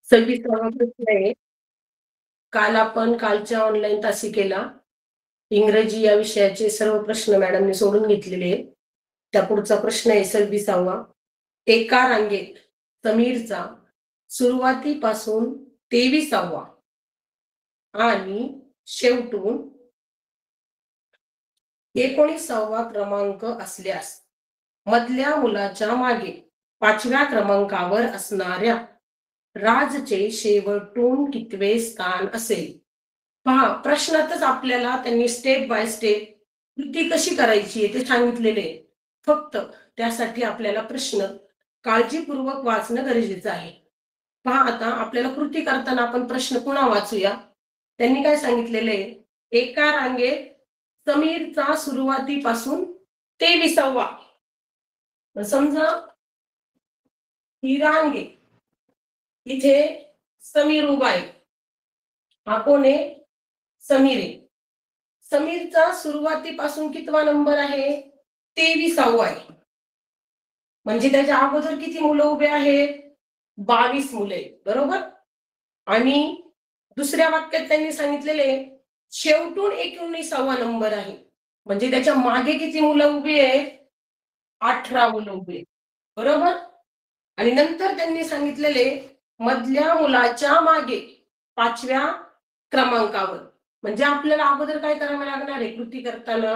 26वा प्रश्न आहे. कालच्या ऑनलाईन तासिकेला इंग्रजी या विषयाचे सर्व प्रश्न मॅडमने सोडून घेतलेले आहेत. त्या पुढचा प्रश्न आहे 26वा. एका रांगेत समीरचा सुरुवातीपासून 23वा आणि शेवटून 19वा क्रमांक असल्यास मधल्या मुलाच्या मागे 5व्या क्रमांकावर असणाऱ्या राजचे शेवटून कितवे स्थान असेल? पहा, प्रश्नातच आपल्याला त्यांनी स्टेप बाय स्टेप कृती कशी करायची ते सांगितलेले आहे. फक्त त्यासाठी आपल्याला प्रश्न काळजीपूर्वक वाचणं गरजेचं आहे. पहा, आता आपल्याला कृती करताना आपण प्रश्न पुन्हा वाचूया. त्यांनी काय सांगितलेले आहे? एका रांगेत समीरचा सुरुवातीपासून 23वा. समजा ही रांग आहे, इथे समीर उभा आहे. हा कोण आहे? समीर आहे. समीरचा सुरुवातीपासून कितवा नंबर आहे? 23वा आहे. म्हणजे त्याच्या अगोदर किती मुलं उभे आहेत? 22 मुले आहेत, बरोबर. आणि दुसऱ्या वाक्यात त्यांनी सांगितलेले शेवटून 19वा नंबर आहे. म्हणजे त्याच्या मागे किती मुलं उभी आहेत? 18 मुलं उभी आहेत, बरोबर. आणि नंतर त्यांनी सांगितलेले मधल्या मुलाच्या मागे 5व्या क्रमांकावर. म्हणजे आपल्याला अगोदर काय करावं लागणार आहे? कृती करताना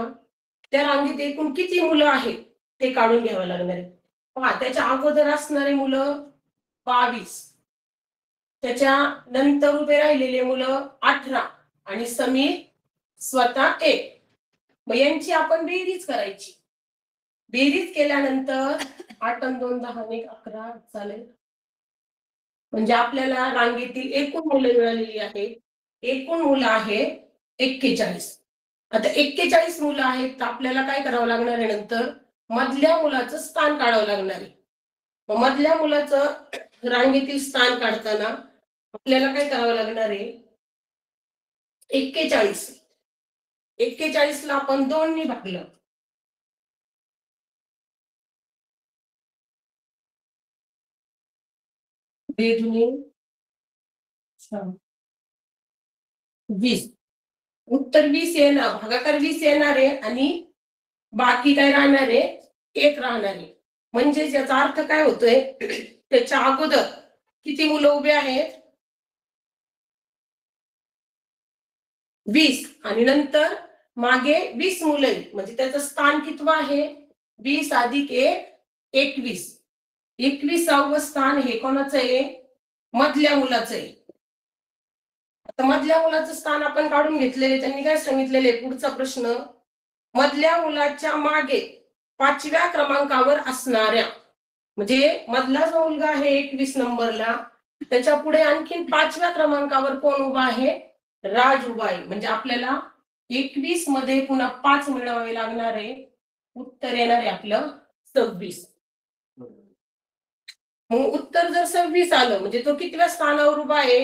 त्या रांगेत एकूण किती मुलं आहेत ते काढून घ्यावं लागणार आहे. पहा, त्याच्या अगोदर असणारे मुलं 22, त्याच्या नंतर उभे राहिलेले मुलं 18 आणि समीर स्वतः 1. मग यांची आपण बेरीज करायची. बेरीज केल्यानंतर 8 आणि 2 10 आणि 11 चालेल. म्हणजे आपल्याला रांगेतील एकूण मुलं मिळालेली आहेत. एकूण मुलं आहे 41. आता 41 मुलं आहेत, तर आपल्याला काय करावं लागणार आहे? नंतर मधल्या मुलाचं स्थान काढावं लागणार आहे. मग मधल्या मुलाचं रांगेतील स्थान काढताना आपल्याला काय करावं लागणार आहे? 41 ला आपण 2 ने भागलं. बेदुनी 20. उत्तर 20 येणार, भागाकार 20 येणार आहे आणि बाकी काय राहणार आहे? 1 राहणार आहे. म्हणजे याचा अर्थ काय होतोय? त्याच्या अगोदर किती मुलं उभे आहेत? 20 आणि नंतर मागे 20 मुलं आहेत. म्हणजे त्याचं स्थान कितवं आहे? 20 अधिक 1 21. 21वं स्थान हे कोणाचं आहे? मधल्या मुलाचं आहे. आता मधल्या मुलाचं स्थान आपण काढून घेतलेले. त्यांनी काय सांगितलेले? पुढचा प्रश्न, मधल्या मुलाच्या मागे 5व्या क्रमांकावर असणाऱ्या, म्हणजे मधला जो मुलगा आहे 21 नंबरला, त्याच्या पुढे आणखीन 5व्या क्रमांकावर कोण उभा आहे? राज उभा आहे. म्हणजे आपल्याला 21 मध्ये पुन्हा 5 मिळवावे लागणार आहे. उत्तर येणार आहे आपलं 26. मग उत्तर जर 26 आलं म्हणजे तो कितव्या स्थानावर उभा आहे?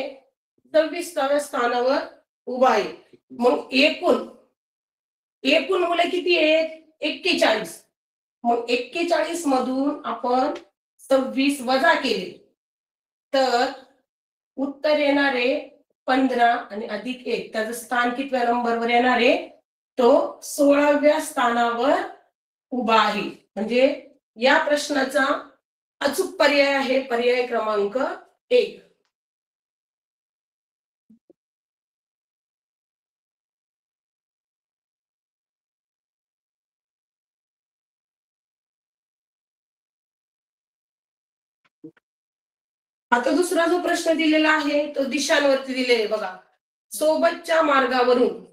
26व्या स्थानावर उभा आहे. मग एकूण मुलं किती आहेत? 41. मग 41 मधून आपण 26 वजा केले तर उत्तर येणार आहे 15 आणि अधिक 1. त्याचं स्थान कितव्या नंबरवर येणार आहे? तो 16व्या स्थानावर उभा आहे. म्हणजे या प्रश्नाचा अचूक पर्याय आहे पर्याय क्रमांक 1. आता दुसरा जो प्रश्न दिलेला आहे तो दिशांवरती दिलेला आहे बघा. सोबतच्या मार्गावरून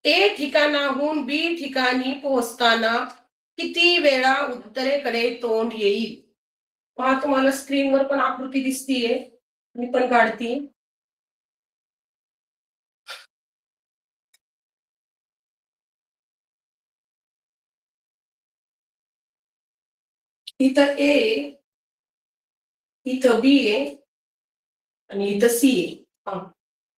ए ठिकाणाहून बी ठिकाणी पोहोचताना किती वेळा उत्तरेकडे तोंड येईल? पहा, तुम्हाला स्क्रीनवर पण आकृती दिसतीये, मी पण काढते. इथं ए, इथं बी आहे आणि इथं सी आहे.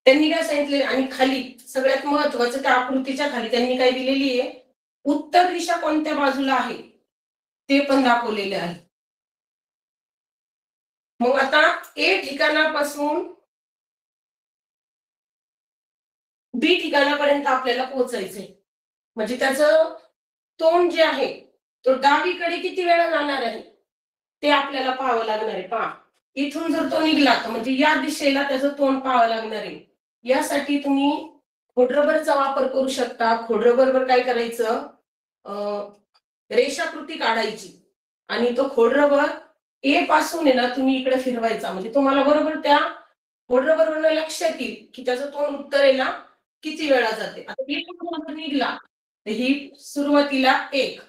त्यांनी काय सांगितले? आणि खाली सगळ्यात महत्वाचं त्या आकृतीच्या खाली त्यांनी काय दिलेली आहे? उत्तर दिशा कोणत्या बाजूला आहे ते पण दाखवलेले आहे. मग आता ए ठिकाणापासून बी ठिकाणापर्यंत आपल्याला पोहोचायचंय. म्हणजे त्याचं तोंड जे आहे तो डावीकडे किती वेळा जाणार आहे ते आपल्याला पाहावं लागणार आहे. पहा, इथून जर तो निघला तर म्हणजे या दिशेला त्याचं तोंड पाहावं लागणार आहे. यासाठी तुम्ही खोडरबरचा वापर करू शकता. खोडरबरवर काय करायचं, रेषाकृती काढायची आणि तो खोडरबर ए पासून आहे ना तुम्ही इकडे फिरवायचा. म्हणजे तुम्हाला बरोबर त्या खोडरबरवरनं लक्षात येईल की त्याचं तोंड उत्तरेला किती वेळा जाते. आता इथून निघला तर ही सुरुवातीला 1,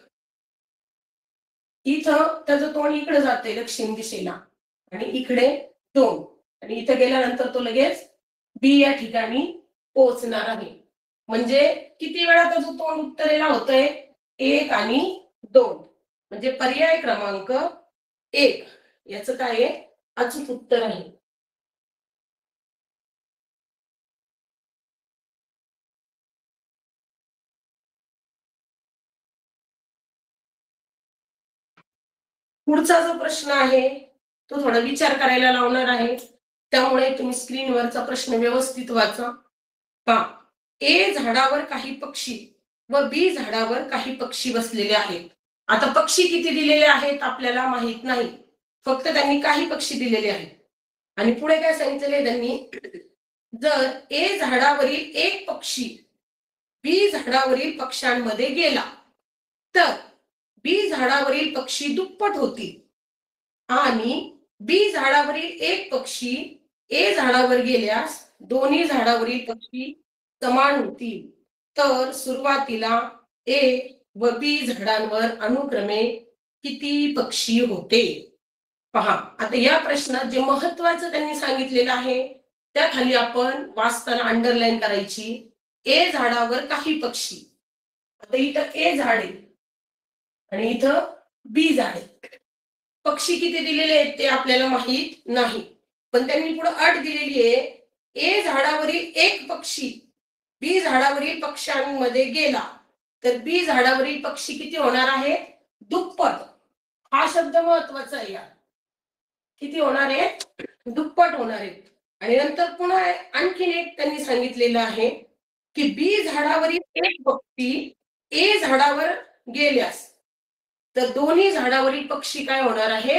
इथं त्याचं तोंड इकडे जाते दक्षिण दिशेला आणि इकडे 2 आणि इथं गेल्यानंतर तो लगेच बी या ठिकाणी पोहोचणार आहे. म्हणजे किती वेळा त्याचं तोंड उत्तरेला होतंय, 1 आणि 2. म्हणजे पर्याय क्रमांक 1 याचं काय आहे, अचूक उत्तर आहे. पुढचा जो प्रश्न आहे तो थोडा विचार करायला लावणार आहे, त्यामुळे तुम्ही स्क्रीनवरचा प्रश्न व्यवस्थित वाचा. पहा, ए झाडावर काही पक्षी व बी झाडावर काही पक्षी बसलेले आहेत. आता पक्षी किती दिलेले आहेत आपल्याला माहित नाही, फक्त त्यांनी काही पक्षी दिलेले आहेत. आणि पुढे काय सांगितलेले त्यांनी, जर ए झाडावरील एक पक्षी बी झाडावरील पक्ष्यांमध्ये गेला तर बी झाडावरील पक्षी दुप्पट होतील आणि बी झाडावरील एक पक्षी ए झाडावर गेल्यास दोन्ही झाडावरील पक्षी समान होतील. तर सुरुवातीला ए व बी झाडांवर अनुक्रमे किती पक्षी होते. पहा, आता या प्रश्नात जे महत्वाचं त्यांनी सांगितलेलं आहे त्या खाली आपण वाचताना अंडरलाईन करायची. ए झाडावर काही पक्षी, आता इथं ए झाड आहे आणि इथं बी झाड आहे. पक्षी किती दिलेले आहेत ते आपल्याला माहित नाही, पण त्यांनी पुढे अट दिलेली आहे, ए झाडावरील एक पक्षी बी झाडावरील पक्ष्यांमध्ये गेला तर बी झाडावरील पक्षी किती होणार आहे, दुप्पट. हा शब्द महत्वाचा आहे. किती होणार आहे, दुप्पट होणार आहे. आणि नंतर पुन्हा आणखीन एक त्यांनी सांगितलेलं आहे की बी झाडावरील एक पक्षी ए झाडावर गेल्यास तर दोन्ही झाडावरील पक्षी काय होणार आहे,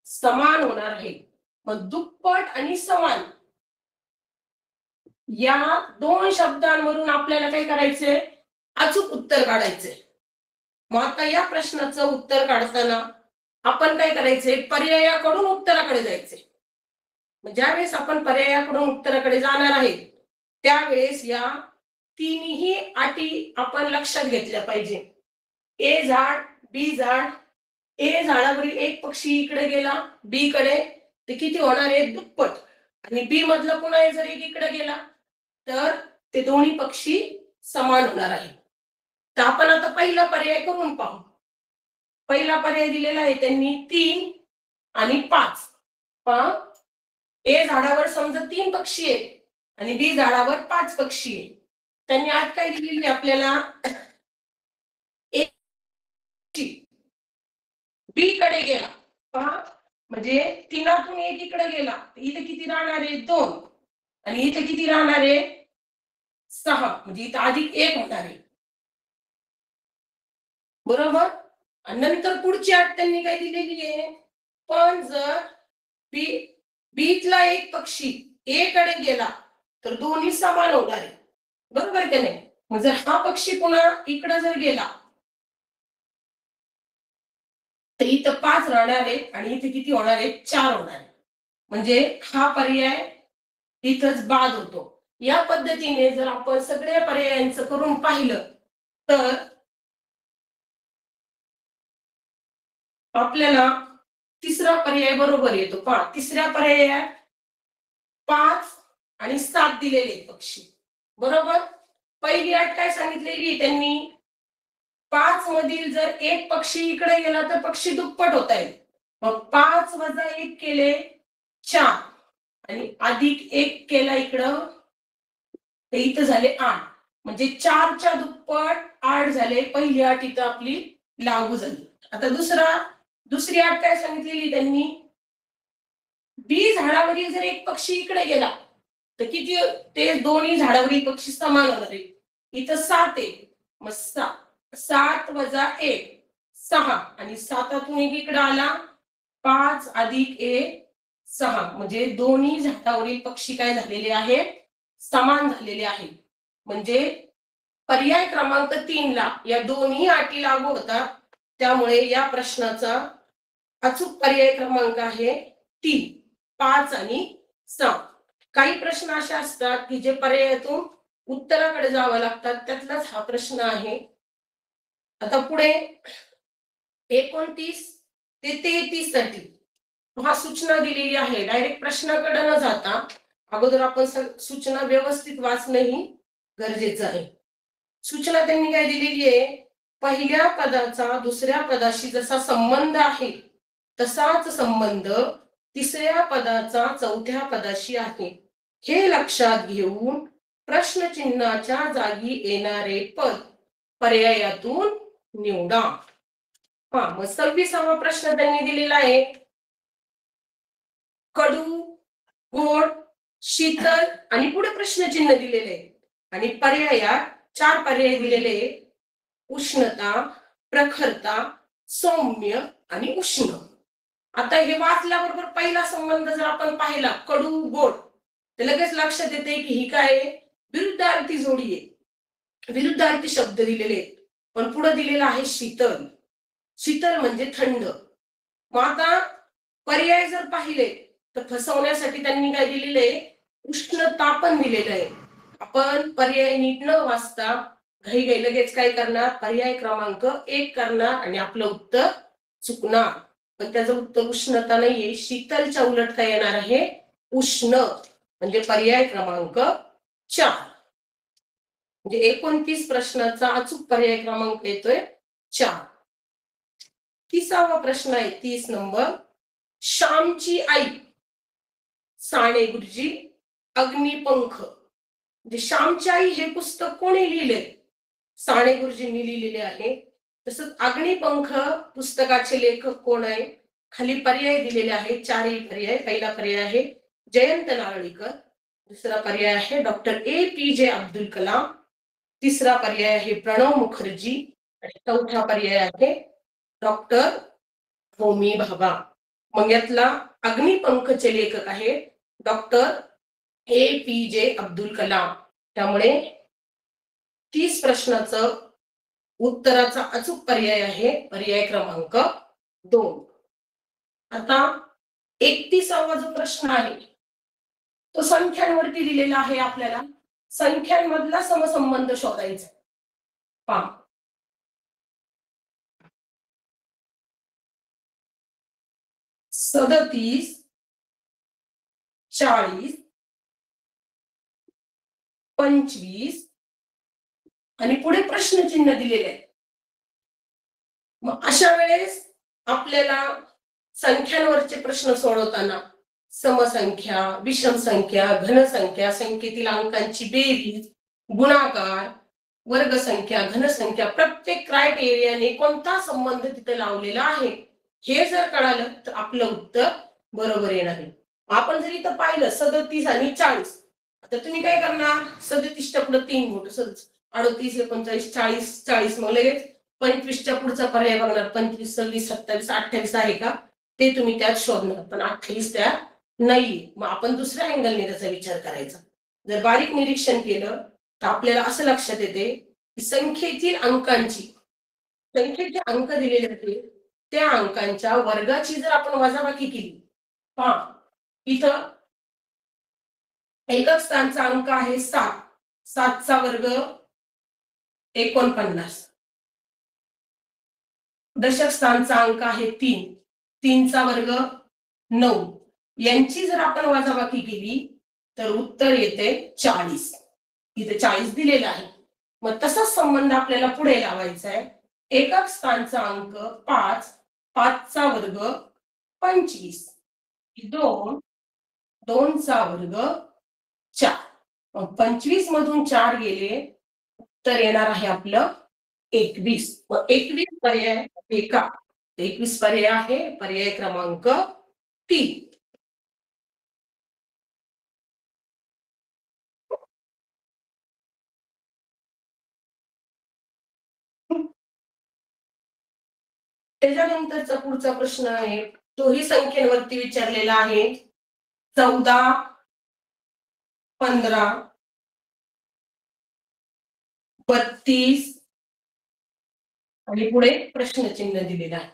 समान होणार आहे. मग दुप्पट आणि समान या दोन शब्दांवरून आपल्याला काय करायचंय, अचूक उत्तर काढायचंय. मग आता या प्रश्नाचं उत्तर काढताना आपण काय करायचंय, पर्यायाकडून उत्तराकडे जायचंय. ज्यावेळेस आपण पर्यायाकडून उत्तराकडे जाणार आहे त्यावेळेस या तिन्ही अटी आपण लक्षात घेतल्या पाहिजे. ए झाड, बी झाड, ए झाडावरील एक पक्षी इकडे गेला बी कडे ते किती होणार आहे, दुप्पट. आणि बी मधलं पुन्हा जर एक इकडे गेला तर ते दोन्ही पक्षी समान होणार आहे. तर आपण आता पहिला पर्याय करून पाहू. पहिला पर्याय दिलेला आहे त्यांनी 3 आणि 5. पहा, ए झाडावर समजा 3 पक्षी आहेत आणि बी झाडावर 5 पक्षी आहेत. त्यांनी आज काय दिलेली आपल्याला, बी कडे गेला. पहा, म्हणजे 3तून 1 इकडे गेला इथे किती राहणार आहे, 2 आणि इथे किती राहणार आहे, 6. म्हणजे इथं अधिक 1 होणार आहे, बरोबर. आणि नंतर पुढची अट त्यांनी काय दिलेली आहे, पण जर बीतला एक पक्षी ए कडे गेला तर दोन्ही समान होणार आहे, बरोबर की नाही. मग जर हा पक्षी पुन्हा इकडे जर गेला तर इथं 5 राहणार आहे आणि इथे किती होणार आहे, 4 होणार आहे. म्हणजे हा पर्याय इथंच बाद होतो. या पद्धतीने जर आपण सगळ्या पर्यायांचं करून पाहिलं तर आपल्याला तिसरा पर्याय बरोबर येतो. पहा, तिसऱ्या पर्यायात 5 आणि 7 दिलेले पक्षी, बरोबर. पहिली अट काय सांगितलेली त्यांनी, 5 मधील जर एक पक्षी इकडे गेला तर पक्षी दुप्पट होत आहे. मग 5 वजा 1 केले 4 आणि अधिक 1 केला इकडं तर इथं झाले 8. म्हणजे 4च्या दुप्पट 8 झाले. पहिली अट इथं आपली लागू झाली. आता दुसरी अट काय सांगितलेली त्यांनी, बी झाडावरील जर एक पक्षी इकडे गेला तर किती ते दोन्ही झाडावरील पक्षी समान होणार आहे. इथं 7 आहे, मग 7 वजा 1 6 आणि 7तून एक इकडे आला 5 अधिक 1 6 म्हणजे दोन्ही झाडावरील पक्षी काय झालेले आहेत, समान झालेले आहेत. म्हणजे पर्याय क्रमांक 3 ला या दोन्ही अटी लागू होतात. त्यामुळे या प्रश्नाचा अचूक पर्याय क्रमांक आहे 3, 5 आणि 6. काही प्रश्न असे असतात की जे पर्यायातून उत्तराकडे जावं लागतात, त्यातलाच हा प्रश्न आहे. आता पुढे 29 ते 33 साठी हा सूचना दिलेली आहे. डायरेक्ट प्रश्नाकडे न जाता अगोदर आपण सूचना व्यवस्थित वाचणंही गरजेचं आहे. सूचना त्यांनी काय दिलेली आहे, पहिल्या पदाचा दुसऱ्या पदाशी जसा संबंध आहे तसाच संबंध तिसऱ्या पदाचा चौथ्या पदाशी आहे. हे लक्षात घेऊन प्रश्नचिन्हाच्या जागी येणारे पद पर्यायातून निवडा. मग 26वा प्रश्न त्यांनी दिलेला आहे, कडू, गोड, शीतल आणि पुढे प्रश्नचिन्ह दिलेले आहे आणि पर्यायात 4 पर्याय दिलेले, उष्णता, प्रखरता, सौम्य आणि उष्ण. आता हे वाचल्याबरोबर पहिला संबंध जर आपण पाहिला कडू गोड, तर लगेच लक्षात येते की ही काय विरुद्धार्थी जोडी आहे, विरुद्धार्थी शब्द दिलेले. पण पुढे दिलेला आहे शीतल. शीतल म्हणजे थंड. मग आता पर्याय जर पाहिले तर फसवण्यासाठी त्यांनी काय दिलेले, उष्णता पण दिलेलं आहे. आपण पर्याय नीट न वाचता घाई घाई लगेच काय करणार, पर्याय क्रमांक 1 करणार आणि आपलं उत्तर चुकणार. पण त्याचं उत्तर उष्णता नाहीये, शीतलच्या उलट काय येणार आहे, उष्ण. म्हणजे पर्याय क्रमांक 4. म्हणजे 29 प्रश्नाचा अचूक पर्याय क्रमांक येतोय 4. 30वा प्रश्न आहे 30 नंबर, श्यामची आई साने गुरुजी अग्निपंख. म्हणजे श्यामची आई हे पुस्तक कोणी लिहिले, साने गुरुजींनी लिहिलेले आहे. तसंच अग्निपंख पुस्तकाचे लेखक कोण आहे, खाली पर्याय दिलेले आहेत, 4ही पर्याय. पहिला पर्याय आहे जयंत नारळीकर, दुसरा पर्याय आहे डॉक्टर APJ अब्दुल कलाम, तिसरा पर्याय आहे प्रणव मुखर्जी आणि चौथा पर्याय आहे डॉक्टर होमी भाभा. मग यातला अग्निपंखचे लेखक आहे डॉक्टर APJ अब्दुल कलाम. त्यामुळे 30 प्रश्नाचं उत्तराचा अचूक पर्याय आहे पर्याय क्रमांक 2. आता 31वा जो प्रश्न आहे तो संख्यांवरती दिलेला आहे. आपल्याला संख्यांमधला समसंबंध शोधायचा. पहा, 37, 40, 25 आणि पुढे प्रश्नचिन्ह दिलेले आहे. मग अशा वेळेस आपल्याला संख्यांवरचे प्रश्न सोडवताना समसंख्या, विषम संख्या, घनसंख्या, संख्येतील अंकांची बेरीज, गुणाकार, वर्गसंख्या, घनसंख्या, प्रत्येक क्रायटेरियाने कोणता संबंध तिथे लावलेला आहे हे जर कळालं तर आपलं उत्तर बरोबर येणार आहे. आपण जर इथं पाहिलं 37 आणि 40, आता तुम्ही काय करणार, 37च्या पुढे 3 बोट, 38, 39, 40, 40, मग लगेच 25च्या पुढचा पर्याय बघणार, 25, 26, 27, 28 आहे का ते तुम्ही त्यात शोधणार, पण 28 त्यात नाहीये. मग आपण दुसऱ्या अँगलने त्याचा विचार करायचा. जर बारीक निरीक्षण केलं तर आपल्याला असं लक्षात येते की संख्येतील संख्येचे अंक दिलेले होते, त्या अंकांच्या वर्गाची जर आपण वजाबाकी केली, पहा इथं एकक स्थानचा अंक आहे 7, 7चा वर्ग 49, दशक स्थानचा अंक आहे 3, 3चा वर्ग 9, यांची जर आपण वजाबाकी केली तर उत्तर येते 40. इथे 40 दिलेला आहे. मग तसाच संबंध आपल्याला पुढे लावायचा आहे. एकक स्थानचा अंक 5, 5चा वर्ग 25, 2, 2चा वर्ग 4. मग 25 मधून 4 गेले तर येणार आहे आपलं 21. मग 21 पर्याय एका 21 पर्याय आहे पर्याय क्रमांक 3. त्याच्यानंतरचा पुढचा प्रश्न आहे, तोही संख्येवरती विचारलेला आहे. 14, 15, 32 आणि पुढे प्रश्नचिन्ह दिलेलं आहे.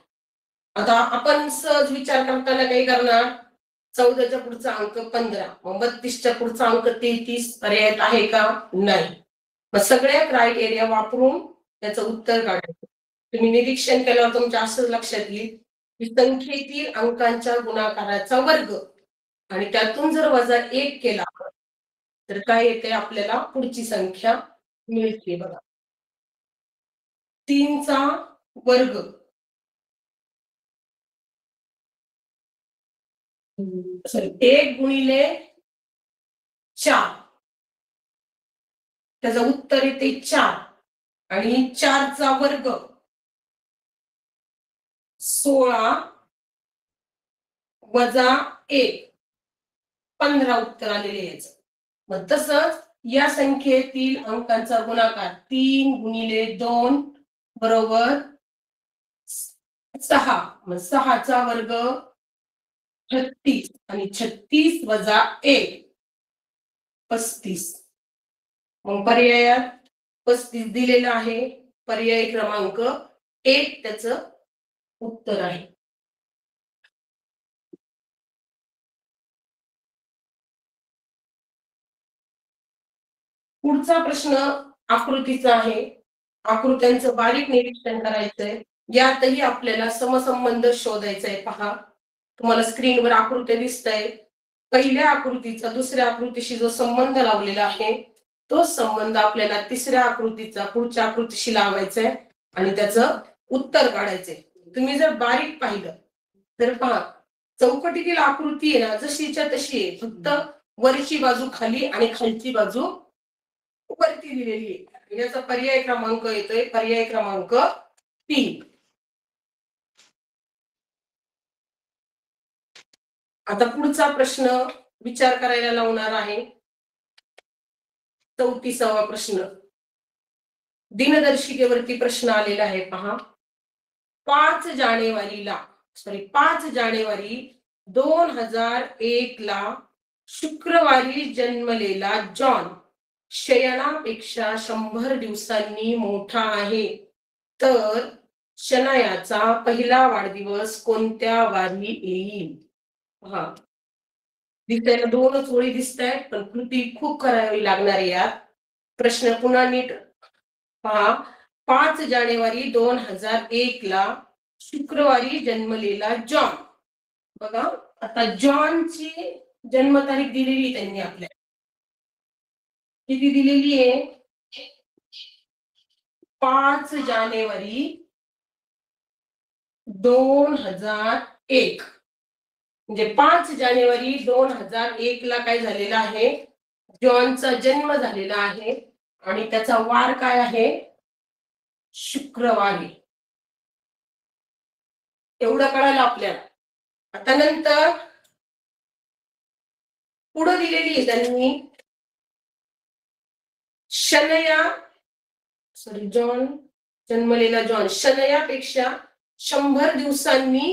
आता आपण सहज विचार करताना काही करणार, 14च्या पुढचा अंक 15, मग 32च्या पुढचा अंक 33 पर्यायात आहे का? नाही. मग सगळ्या क्रायटेरिया वापरून त्याचं उत्तर काढायचं. तुम्ही निरीक्षण केल्यावर तुमच्या असं लक्षात येईल की संख्येतील अंकांच्या गुणाकाराचा वर्ग आणि त्यातून जर वजा 1 केला तर काय येते, आपल्याला पुढची संख्या मिळते. बघा, 3चा वर्ग सॉरी 1 गुणिले 4, त्याचं उत्तर येते 4 आणि 4चा वर्ग 16 वजा 1, 15 उत्तर आलेले याचं. मग तसंच या संख्येतील अंकांचा गुणाकार 3 गुणिले 2 बरोबर 6, मग 6चा वर्ग 36 आणि 36 वजा 1 35. मग पर्यायात 35 दिलेला आहे. पर्याय क्रमांक 1 त्याचं उत्तर आहे. पुढचा प्रश्न आकृतीचा आहे. आकृत्यांचं बारीक निरीक्षण करायचंय. यातही आपल्याला समसंबंध शोधायचा आहे. पहा, तुम्हाला स्क्रीनवर आकृत्या दिसत आहे. पहिल्या आकृतीचा दुसऱ्या आकृतीशी जो संबंध लावलेला आहे तो संबंध आपल्याला तिसऱ्या आकृतीचा पुढच्या आकृतीशी लावायचा आहे आणि त्याचं उत्तर काढायचंय. तुम्ही जर बारीक पाहिलं तर पहा, चौकटीतील आकृती आहे ना जशीच्या तशी आहे, फक्त वरची बाजू खाली आणि खालची बाजू वरती दिलेली आहे. याचा पर्याय क्रमांक येतोय पर्याय क्रमांक 3. आता पुढचा प्रश्न विचार करायला लावणार आहे. 34वा प्रश्न दिनदर्शिकेवरती प्रश्न आलेला आहे. पहा, 5 जानेवारी 2001 ला शुक्रवारी जन्मलेला जॉन शयनापेक्षा 100 दिवसांनी मोठा आहे, तर शनायाचा पहिला वाढदिवस कोणत्या वारी येईल? हा, दिसायला 2च ओळी दिसत आहेत पण कृती खूप करावी लागणार आहे यात. प्रश्न पुन्हा नीट पहा. 5 जानेवारी 2001 ला शुक्रवारी जन्मलेला जॉन. बघा, आता जॉनची जन्मतारीख दिलेली त्यांनी आपल्या किती दिलेली आहे? 5 जानेवारी 2001. म्हणजे 5 जानेवारी 2001 ला काय झालेला आहे? जॉनचा जन्म झालेला आहे आणि त्याचा वार काय आहे? शुक्रवारी. एवढं कळालं आपल्याला. आता नंतर पुढे दिलेली आहे त्यांनी शनया जॉन जन्मलेला जॉन शनयापेक्षा 100 दिवसांनी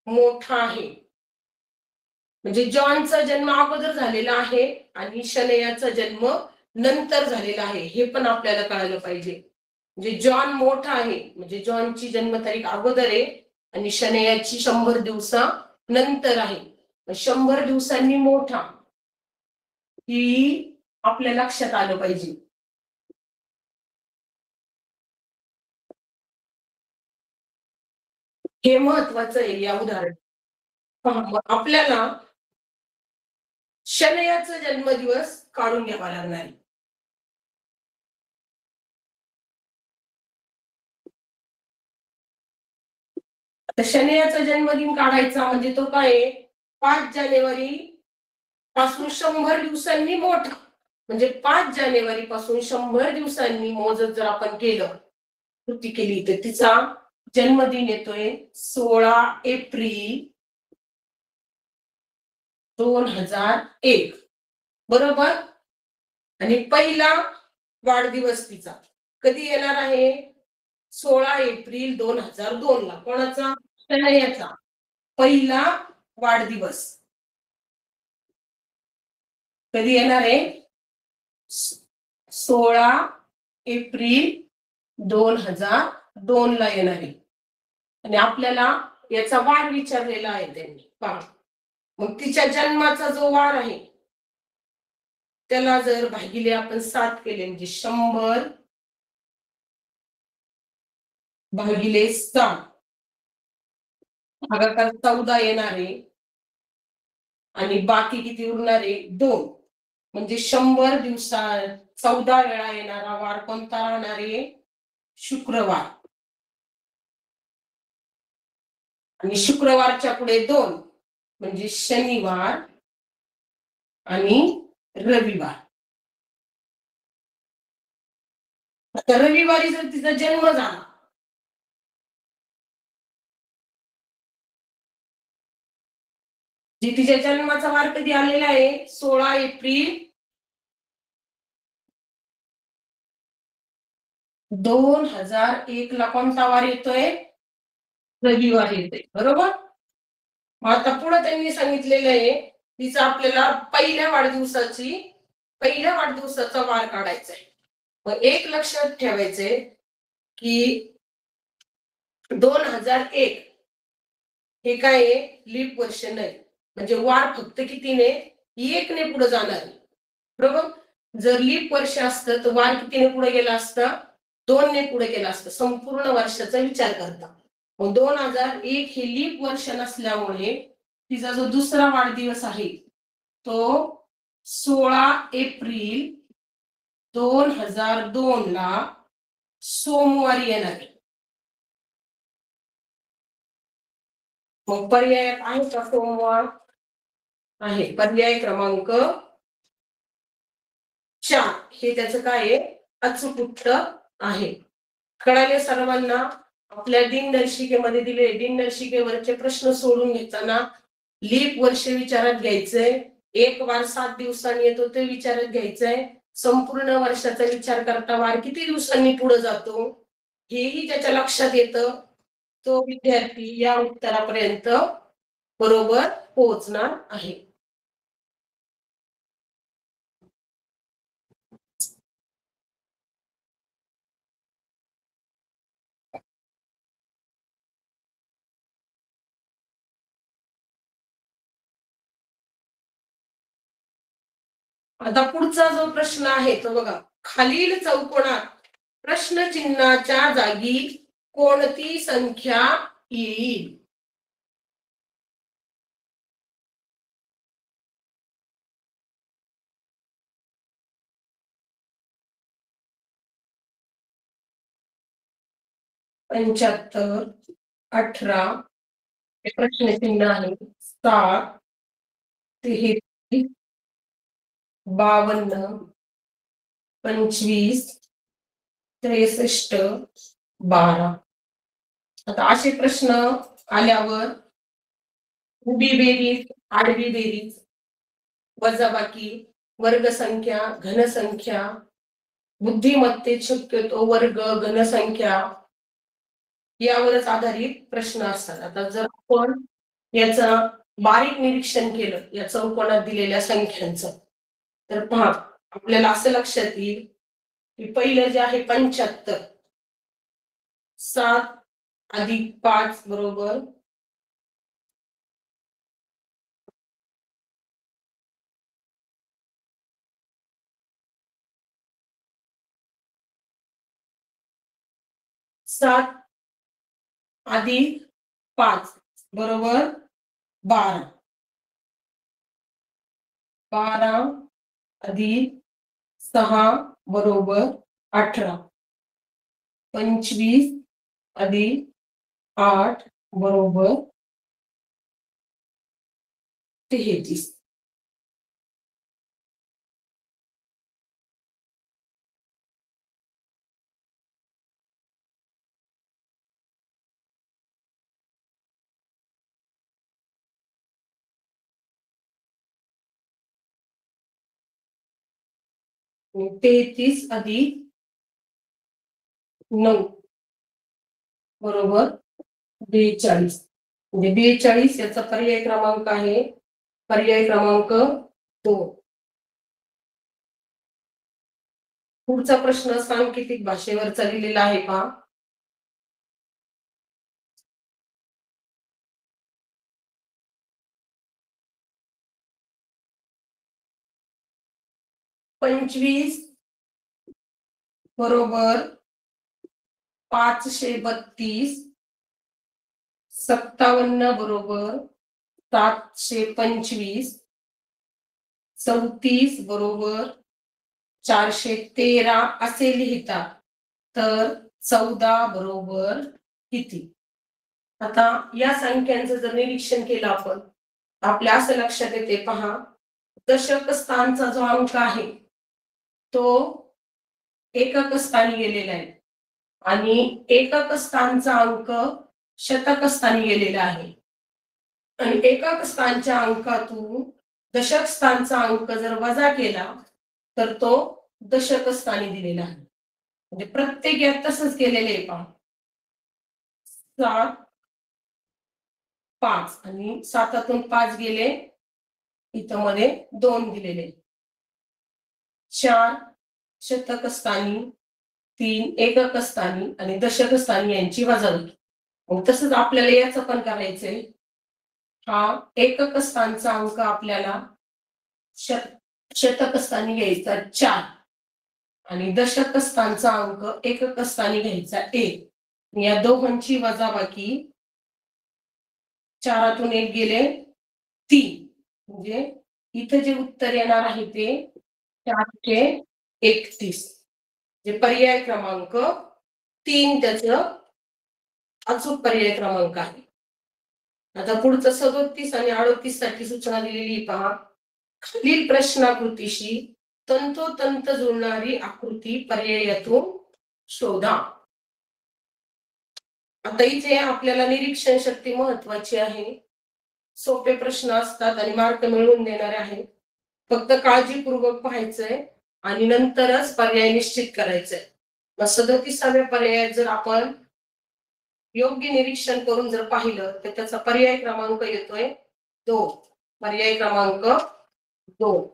मोठा आहे. म्हणजे जॉनचा जन्म अगोदर झालेला आहे आणि शनयाचा जन्म नंतर झालेला आहे, हे पण आपल्याला कळायला पाहिजे. म्हणजे जॉन मोठा आहे म्हणजे जॉनची जन्मतारीख अगोदर आहे आणि शनयाची 100 दिवसानंतर आहे. 100 दिवसांनी मोठा ही आपल्या लक्षात आलं पाहिजे. हे महत्वाचं आहे या उदाहरण. आपल्याला शनयाचा जन्मदिवस काढून घ्यावा लागणार आहे. शनयाचा जन्मदिन काढायचा म्हणजे तो काय आहे? 5 जानेवारी पासून 100 दिवसांनी मोठा. म्हणजे 5 जानेवारी पासून 100 दिवसांनी मोजत जर आपण केलं कृती केली तर तिचा जन्मदिन येतोय 16 एप्रिल 2001 बरोबर. आणि पहिला वाढदिवस तिचा कधी येणार आहे? 16 एप्रिल 2002 ला. कोणाचा? याचा पहिला वाढदिवस कधी येणार आहे? 16 एप्रिल 2002 ला येणार आहे. आणि आपल्याला याचा वार विचारलेला आहे त्यांनी. पहा, मग तिच्या जन्माचा जो वार आहे त्याला जर भागिले आपण 7 केले म्हणजे 100 भागिले 7 भागाकार 14 येणार आहे आणि बाकी किती उरणार आहे? 2. म्हणजे 100 दिवसात 14 वेळा येणारा वार कोणता राहणार आहे? शुक्रवार. आणि शुक्रवारच्या पुढे 2 म्हणजे शनिवार आणि रविवार. आता रविवारी जर तिचा जन्म झाला जी तिच्या जन्माचा वार कधी आलेला आहे? 16 एप्रिल 2001 ला कोणता वार येतोय? रविवार येतोय. बरोबर. आता पुढे त्यांनी सांगितलेलं आहे तिचा आपल्याला पहिल्या वाढदिवसाचा वार काढायचा आहे. मग एक लक्षात ठेवायचंय की 2001 हे काय आहे? लीप वर्ष नाही. म्हणजे वार फक्त कितीने? 1 ने पुढे जाणार. बरोबर. जर लीप वर्ष असतं तर वार कितीने पुढे गेला असता? 2 ने पुढे गेला असता. संपूर्ण वर्षाचा विचार करता. मग 2001 हे लीप वर्ष नसल्यामुळे तिचा जो दुसरा वाढदिवस आहे तो 16 एप्रिल 2002 ला सोमवारी येणार आहे. मग पर्याय आहे का सोमवार? आहे. पर्याय क्रमांक 4 हे त्याचं काय आहे? अचूक उत्तर आहे. कळाले सर्वांना? आपल्या दिनदर्शिकेमध्ये दिले दिनदर्शिकेवरचे प्रश्न सोडून घेताना लीप वर्ष विचारात घ्यायचंय. एक वार 7 दिवसांनी येतो ते विचारात घ्यायचंय. संपूर्ण वर्षाचा विचार करता वार किती दिवसांनी पुढे जातो हेही त्याच्या लक्षात येतं. तो विद्यार्थी या उत्तरापर्यंत बरोबर पोहोचणार आहे. आता पुढचा जो प्रश्न आहे तो बघा. खालील चौकोनात प्रश्नचिन्हाच्या जागी कोणती संख्या येईल? पंच्याहत्तर, 18 हे प्रश्नचिन्ह आहे. 7, 33, 52, 25, 63, 12. आता असे प्रश्न आल्यावर उभी बेरीज, आडवी बेरीज, वजाबाकी, वर्गसंख्या, घनसंख्या, बुद्धिमत्तेत शक्यतो वर्ग, घनसंख्या यावरच आधारित प्रश्न असतात. आता जर आपण याचं बारीक निरीक्षण केलं या चौकोनात दिलेल्या संख्यांचं तर पहा आपल्याला असं लक्षात येईल की पहिलं जे आहे 75, 7 अधिक 5 बरोबर 7 अधिक 5 बरोबर 12, 12 अधिक 6 बरोबर 18, 25 अधिक 8 बरोबर 33. आणि 33 अधिक 9 बरोबर 42. म्हणजे 42 याचा पर्याय क्रमांक आहे पर्याय क्रमांक 2. पुढचा प्रश्न सांकेतिक भाषेवरचा लिहिलेला आहे पहा. पंचवीस बरोबर 532. 57 बरोबर 725. 34 बरोबर 413 असे लिहितात तर 14 बरोबर किती? आता या संख्यांचं जर निरीक्षण केलं आपण आपल्या असं लक्षात येते पहा दशक स्थानचा जो अंक आहे तो एकक स्थानी गेलेला आहे आणि एकक स्थानचा अंक शतक स्थानी गेलेला आहे आणि एकक स्थानच्या अंकातून दशक स्थानचा अंक जर वजा केला तर तो दशक स्थानी दिलेला आहे म्हणजे प्रत्येक यात तसंच केलेलं आहे पहा 7 5 आणि 7तून 5 गेले इथं मध्ये 2 दिलेले 4 शतक स्थानी 3 एकक स्थानी आणि दशक स्थानी यांची वजाबाकी मग तसंच आपल्याला याचं पण करायचंय हा एकक स्थानचा अंक आपल्याला शतक स्थानी घ्यायचा 4 आणि दशक स्थानचा अंक एकक स्थानी घ्यायचा 1 या दोघांची वजाबाकी 4तून 1 गेले 3 म्हणजे इथं जे उत्तर येणार आहे ते 431 जे पर्याय क्रमांक 3 त्याचं अचूक पर्याय क्रमांक आहे. आता पुढचं 37 आणि 38 साठी सूचना दिलेली पहा खालील प्रश्नाकृतीशी तंतोतंत जुळणारी आकृती पर्यायातून शोधा. आता इथे आपल्याला निरीक्षण शक्ती महत्वाची आहे सोपे प्रश्न असतात आणि मार्क मिळवून देणारे आहेत फक्त काळजीपूर्वक पाहायचंय आणि नंतरच पर्याय निश्चित करायचंय. मग 37व्या पर्यायात जर आपण योग्य निरीक्षण करून जर पाहिलं तर त्याचा पर्याय क्रमांक येतोय 2 पर्याय क्रमांक 2.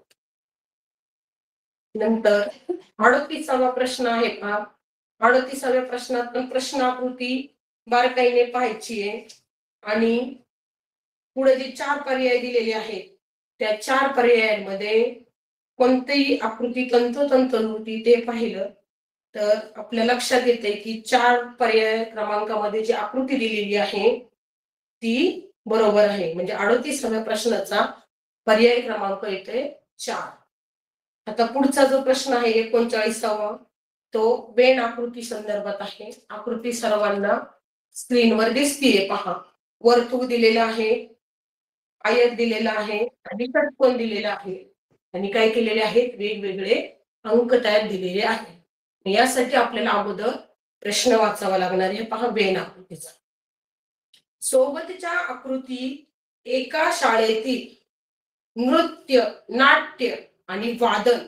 नंतर 38वा प्रश्न आहे पहा 38व्या प्रश्नात पण प्रश्नाकृती बारकाईने पाहायची आहे आणि पुढे जे 4 पर्याय दिलेले आहेत त्या 4 पर्यायांमध्ये कोणतीही आकृती तंतोतंत होती ते पाहिलं तर आपल्या लक्षात येते की 4 पर्याय क्रमांकामध्ये जी आकृती दिलेली आहे ती बरोबर आहे म्हणजे 38व्या प्रश्नाचा पर्याय क्रमांक येतोय 4. आता पुढचा जो प्रश्न आहे 39वा तो वेन आकृती संदर्भात आहे. आकृती सर्वांना स्क्रीनवर दिसतीये पहा वर्तुळ दिलेला आहे आयत दिलेला आहे आणि षटकोन दिलेला आहे आणि काय केलेले आहेत वेगवेगळे अंक त्यात दिलेले आहेत यासाठी आपल्याला अगोदर प्रश्न वाचावा लागणार आहे पहा वेन आकृतीचा. सोबतच्या आकृती एका शाळेतील नृत्य नाट्य आणि वादन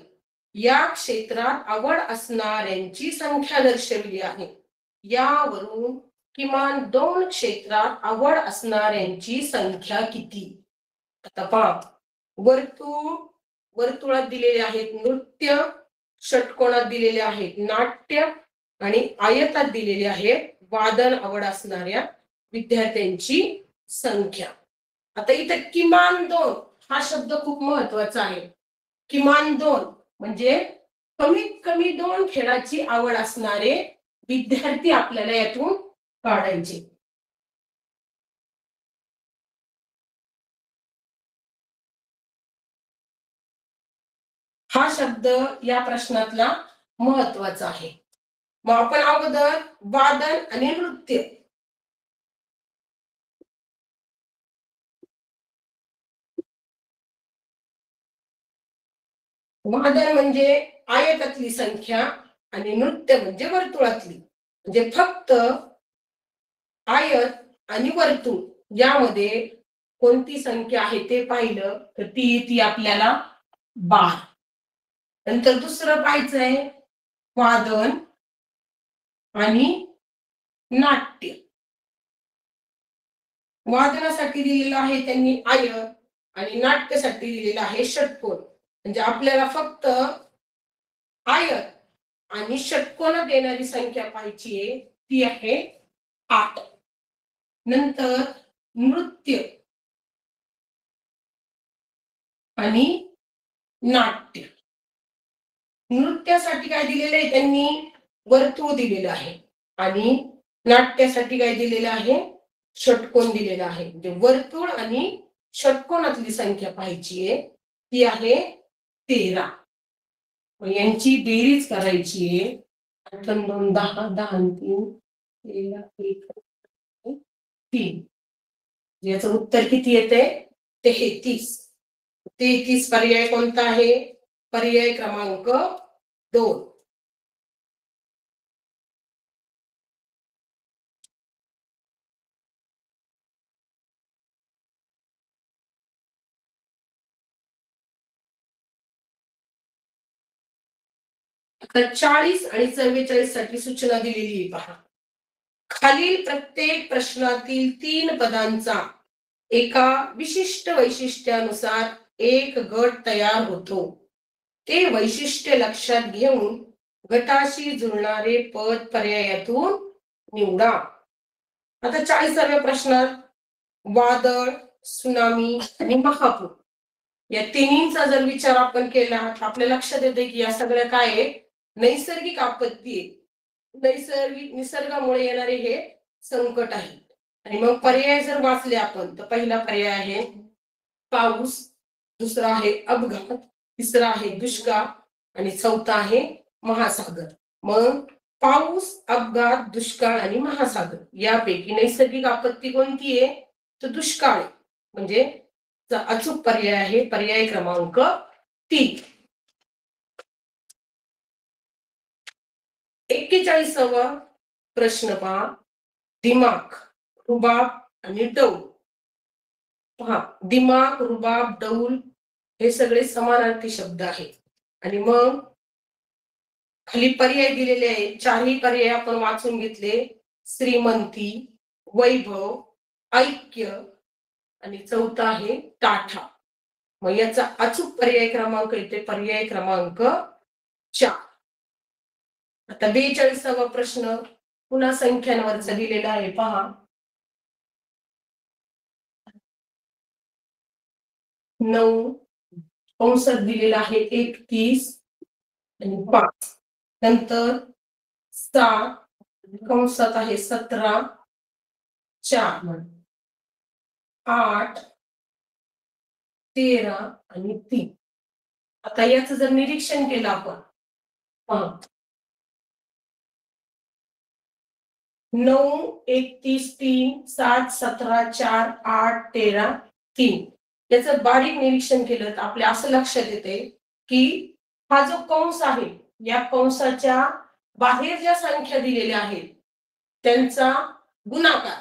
या क्षेत्रात आवड असणाऱ्यांची संख्या दर्शवली आहे. यावरून किमान 2 क्षेत्रात आवड असणाऱ्यांची संख्या किती? आता पहा वर्तुळात दिलेले आहेत नृत्य षटकोनात दिलेले आहेत नाट्य आणि आयतात दिलेले आहेत वादन आवड असणाऱ्या विद्यार्थ्यांची संख्या. आता इथे किमान 2 हा शब्द खूप महत्वाचा आहे. किमान 2 म्हणजे कमीत कमी 2 खेळाची आवड असणारे विद्यार्थी आपल्याला यातून काढायचे. हा शब्द या प्रश्नातला महत्वाचा आहे. मग आपण अगोदर वादन आणि नृत्य वादन म्हणजे आयतातली संख्या आणि नृत्य म्हणजे वर्तुळातली म्हणजे फक्त आयत आणि वर्तुळ यामध्ये कोणती संख्या आहे ते पाहिलं तर ती आपल्याला 12. नंतर दुसरं पाहायचंय वादन आणि नाट्य वादनासाठी दिलेलं आहे त्यांनी आयर आणि नाट्यासाठी दिलेलं आहे षटकोन. म्हणजे आपल्याला फक्त आयर आणि षटकोन देणारी संख्या पाहिजे आहे, ती आहे 8. नंतर नृत्य आणि नाट्य. नृत्यासाठी काय दिलेलं आहे त्यांनी? वर्तुळ दिलेलं आहे आणि नाट्यासाठी काय दिलेलं आहे? षटकोन दिलेला आहे. म्हणजे वर्तुळ आणि षटकोनातली संख्या पाहिजे आहे, ती आहे 13. यांची बेरीज करायची आहे. 8 आणि 2 10, 10 आणि 3 13, 1 3. याचं उत्तर किती येते? 33. 33 पर्याय कोणता आहे? पर्याय क्रमांक 2. तर 40 आणि 44 साठी सूचना दिलेली आहे पहा. खालील प्रत्येक प्रश्नातील 3 पदांचा एका विशिष्ट वैशिष्ट्यानुसार एक गट तयार होतो. ते वैशिष्ट्य लक्षात घेऊन गटाशी जुळणारे पद पर्यायातून निवडा. आता 40व्या प्रश्नात वादळ, सुनामी आणि महापूर या तिन्हींचा जर विचार आपण केला तर आपल्या लक्षात येते की या सगळ्या काय आहे? नैसर्गिक आपत्ती आहे. नैसर्गिक निसर्गामुळे येणारे हे संकट आहे. आणि मग पर्याय जर वाचले आपण तर पहिला पर्याय आहे पाऊस, दुसरा आहे अपघात, तिसरा आहे दुष्काळ आणि चौथा आहे महासागर. मग पाऊस, अपघात, दुष्काळ आणि महासागर यापैकी नैसर्गिक आपत्ती कोणती आहे? तर दुष्काळ. म्हणजे अचूक पर्याय आहे पर्याय क्रमांक 3. 41वा प्रश्न पहा. दिमाग, रुबाब आणि डौल. पहा, दिमाग, रुबाब, डौल हे सगळे समानार्थी शब्द आहेत. आणि मग खाली पर्याय दिलेले आहेत. 4ही पर्याय आपण वाचून घेतले. श्रीमंती, वैभव, ऐक्य आणि चौथा आहे टाठा. मग याचा अचूक पर्याय क्रमांक येते पर्याय क्रमांक 4. आता 42वा प्रश्न पुन्हा संख्यांवरचा दिलेला आहे पहा. 9 कंसात दिलेला आहे 31 आणि 5. नंतर 7 कंसात आहे 17, 4, 8, 13 आणि 3. आता याचं जर निरीक्षण केलं आपण पहा. 9, 31, 3, 7, 17, 4, 8, 13, 3 याचं बारीक निरीक्षण केलं तर आपल्या असं लक्षात येते की हा जो कंस आहे या कंसाच्या बाहेर ज्या संख्या दिलेल्या आहेत त्यांचा गुणाकार.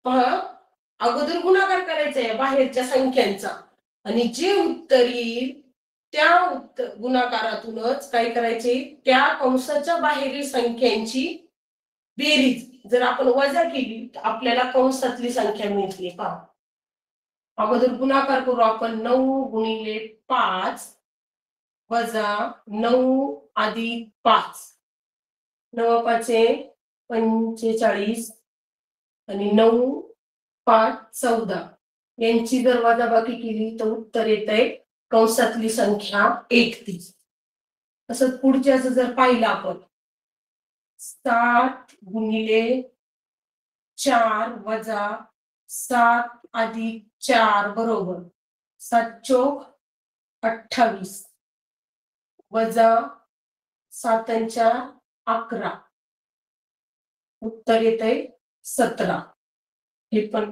पहा, अगोदर गुणाकार करायचा आहे बाहेरच्या संख्यांचा आणि जे उत्तर येईल त्या गुणाकारातूनच काय करायचे? त्या कंसाच्या बाहेरील संख्यांची बेरीज जर आपण वजा केली तर आपल्याला कंसातली संख्या मिळते. पहा, अगोदर गुणाकार करू आपण. 9 गुणिले 5 वजा 9 अधिक 5. 9 पाचे 45 आणि 9 5 14 यांची जर वजाबाकी केली तर उत्तर येतंय कंसातली संख्या 31. तसंच पुढच्याचं जर पाहिलं आपण 7 गुणिले 4 वजा 7 अधिक 4 बरोबर 7 चोक 28 वजा 7 आणि 4 11. उत्तर येतंय 17. हे पण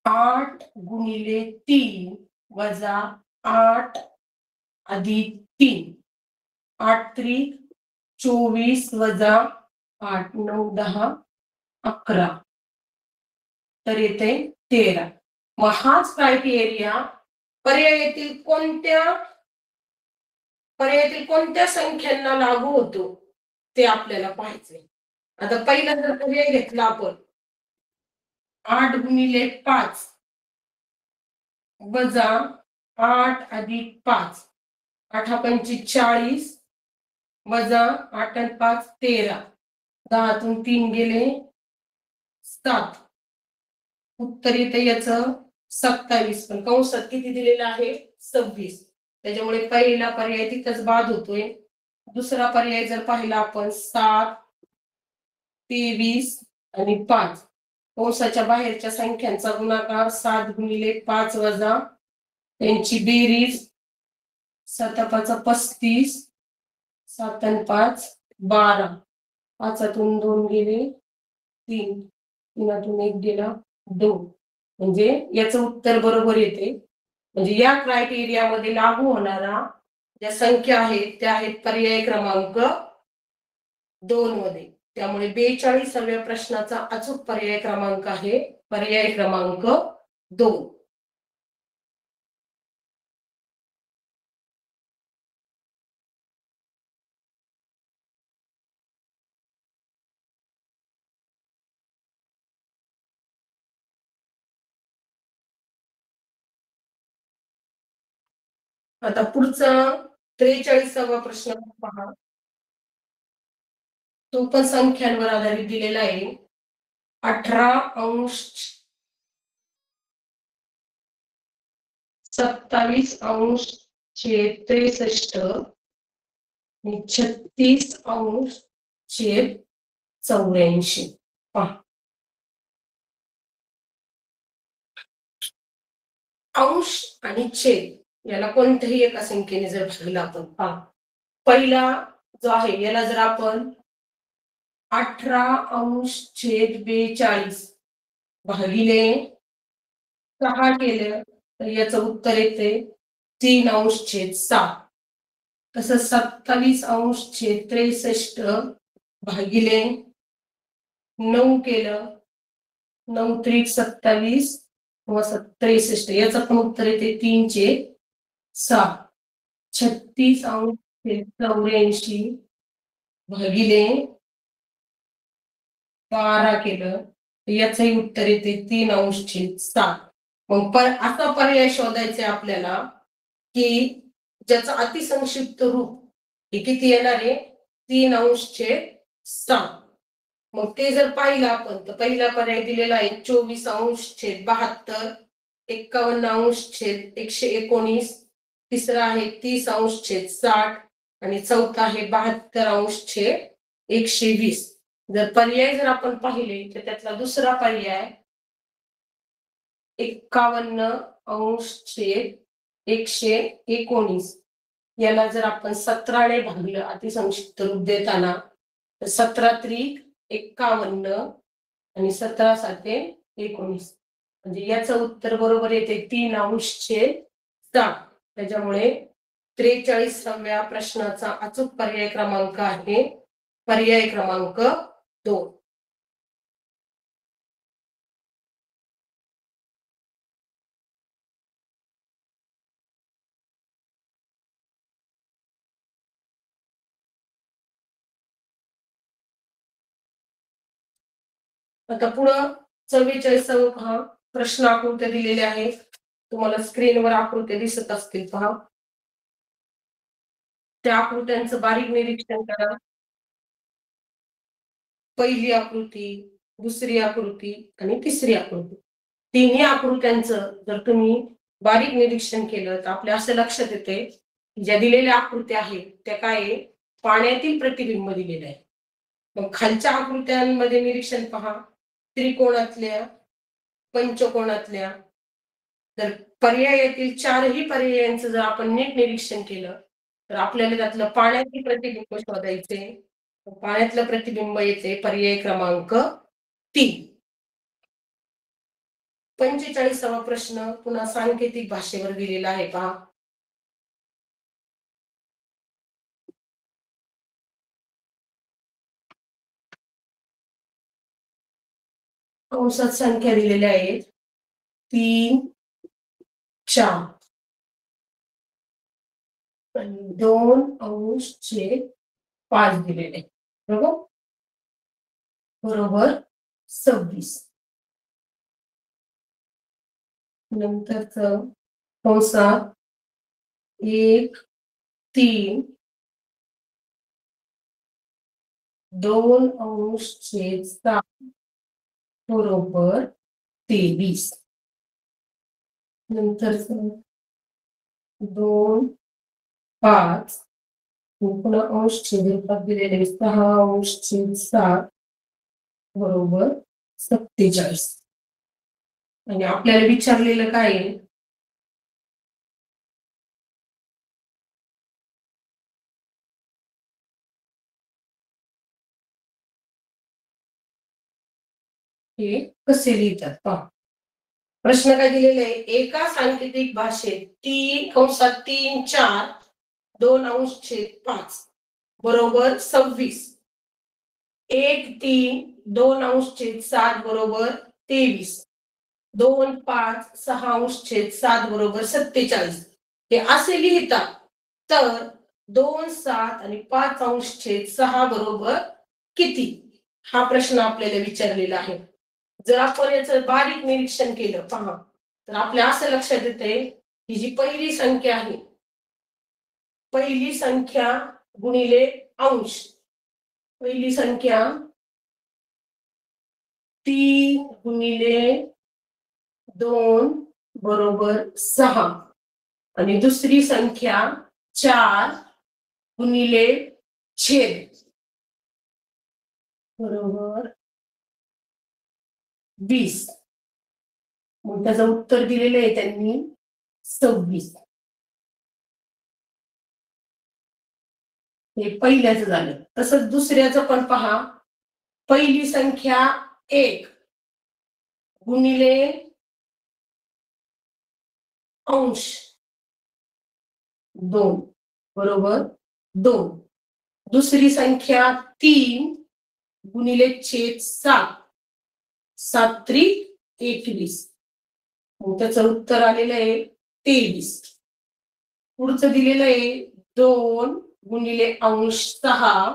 8 गुणिले 3 वजा 8 अधिक 3. 8 त्रिक 24 वजा 8 9 10 11. तर येते 13. मग हाच क्रायटेरिया पर्यायातील कोणत्या संख्यांना लागू होतो ते आपल्याला पाहायचंय. आता पहिला जर पर्याय घेतला आपण 8 गुणिले 5 वजा 8 अधिक 5, 8 पंची 40 वजा 8 आणि 5 13, 10तून 3 गेले 7, उत्तर येते याचं 27, पण कंसात किती दिलेलं आहे 26. त्याच्यामुळे पहिला पर्याय तिथंच बाद होतोय. दुसरा पर्याय जर पाहिला आपण 7, 23 आणि 5, कंसाच्या बाहेरच्या संख्यांचा गुणाकार 7 गुणिले 5 वजा त्यांची बेरीज 7 5 35, 7 आणि 5 12, 5तून 2 गेले 3, 3तून 1 गेला 2, म्हणजे याचं उत्तर बरोबर येते. म्हणजे या क्रायटेरियामध्ये लागू होणारा ज्या संख्या आहेत त्या आहेत पर्याय क्रमांक 2 मध्ये. त्यामुळे 42व्या प्रश्नाचा अचूक पर्याय क्रमांक आहे पर्याय क्रमांक 2. आता पुढचा 43वा प्रश्न पहा. तो पण संख्यांवर आधारित दिलेला आहे. 18 अंश 27 अंश छेद 63 आणि 36 अंश छेद 84. पहा, अंश आणि छेद याला कोणत्याही एका संख्येने जर भागला आपण, पहा पहिला जो आहे याला जर आपण 18 अंश छेद 42 भागिले 6 केलं तर याचं उत्तर येते 3 अंश छेद 7. तसंच 27 अंश छेद 63 भागिले 9 केलं, 9 त्रिक 27 व 63, याचं पण उत्तर येते 3 छेद 6. 36 अंश छेद 84 भागिले 12 केलं तर याचंही उत्तर येते 3 अंश छेद 7. मग असा पर्याय शोधायचा आपल्याला की ज्याचं अतिसंक्षिप्त रूप हे किती येणार आहे 3 अंश छेद 7. मग ते जर पाहिलं आपण तर पहिला पर्याय दिलेला आहे 24 अंश छेद 72, 51 अंश छेद 119, तिसरा आहे 30 अंश छेद 60 आणि चौथा आहे 72 अंश छेद 120. जर पर्याय जर आपण पाहिले तर त्यातला दुसरा पर्याय 51 अंश छेद 119 याला जर आपण 17 ने भागलं अतिसंक्षिप्त रूप देताना तर 17 त्रिक 51 आणि 17 साते 19, म्हणजे याचं उत्तर बरोबर येते 3 अंश छेद 7. त्याच्यामुळे 43व्या प्रश्नाचा अचूक पर्याय क्रमांक आहे पर्याय क्रमांक 2. आता पुढं 44वा पहा. प्रश्न आकृत्या दिलेल्या आहेत. तुम्हाला स्क्रीनवर आकृत्या दिसत असतील पहा. त्या आकृत्यांचं बारीक निरीक्षण करा. पहिली आकृती, दुसरी आकृती आणि तिसरी आकृती. तिन्ही आकृत्यांचं जर तुम्ही बारीक निरीक्षण केलं तर आपल्या असं लक्षात येते ज्या दिलेल्या आकृत्या आहेत त्या काय पाण्यातील प्रतिबिंब दिलेले आहे. मग खालच्या आकृत्यांमध्ये निरीक्षण पहा. त्रिकोणातल्या, पंचकोणातल्या, तर पर्यायातील चारही पर्यायांचं जर आपण नीट निरीक्षण केलं तर आपल्याला त्यातलं पाण्यातील प्रतिबिंब शोधायचे. पाण्यातलं प्रतिबिंब येते पर्याय क्रमांक 3. 45वा प्रश्न पुन्हा सांकेतिक भाषेवर दिलेला आहे पहा. कंसात संख्या दिलेल्या आहेत 3, 4 आणि 2 अंश छेद 5 दिलेले आहे. बरोबर 26. नंतरच कंसात 1 3 2 अंश छेद 7 बरोबर 23. नंतरच 2 5 पुन्हा अंश छेद रूपात दिलेले 6 अंश छेद 7 बरोबर 47. आणि आपल्याला विचारलेलं काय आहे? हे कसे लिहितात पहा. प्रश्न काय दिलेला आहे? एका सांकेतिक भाषेत 3 कंसात 3 4 2 अंश छेद 5 बरोबर 26. 1 3 2 अंश छेद 7 बरोबर 23. 2 5 6 अंश छेद 7 बरोबर 47. हे असे लिहितात. तर 2 7 आणि 5 अंश छेद 6 बरोबर किती? हा प्रश्न आपल्याला विचारलेला आहे. जर आपण याचं बारीक निरीक्षण केलं पहा, तर आपल्या असं लक्षात येते ही जी पहिली संख्या आहे, पहिली संख्या गुणिले अंश, पहिली संख्या 3 गुणिले 2 बरोबर 6 आणि दुसरी संख्या 4 गुणिले छेद बरोबर 20. मग त्याचं उत्तर दिलेलं आहे त्यांनी 26. हे पहिल्याचं झालं. तसंच दुसऱ्याचं पण पहा, पहिली संख्या 1 गुणिले अंश 2 बरोबर 2. दुसरी संख्या 3 गुणिले छेद 7 7 त्रिक 21. मग त्याचं उत्तर आलेलं आहे 23. पुढचं दिलेलं आहे 2 गुणिले अंश 6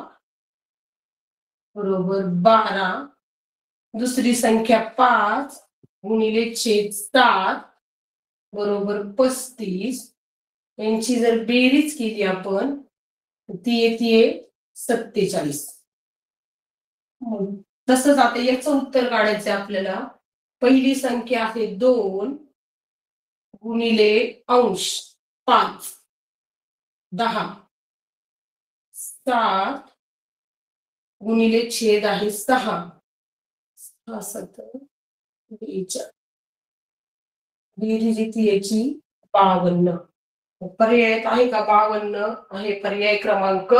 बरोबर 12. दुसरी संख्या 5 गुणिले छेद 7 बरोबर 35. यांची जर बेरीज केली आपण ती येते 47. तसंच आता याचं उत्तर काढायचं आपल्याला. पहिली संख्या आहे 2 गुणिले अंश 5 10 7 गुणिले छेद आहे 6 बेरीज येते याची 52. पर्यायात आहे का 52? आहे पर्याय क्रमांक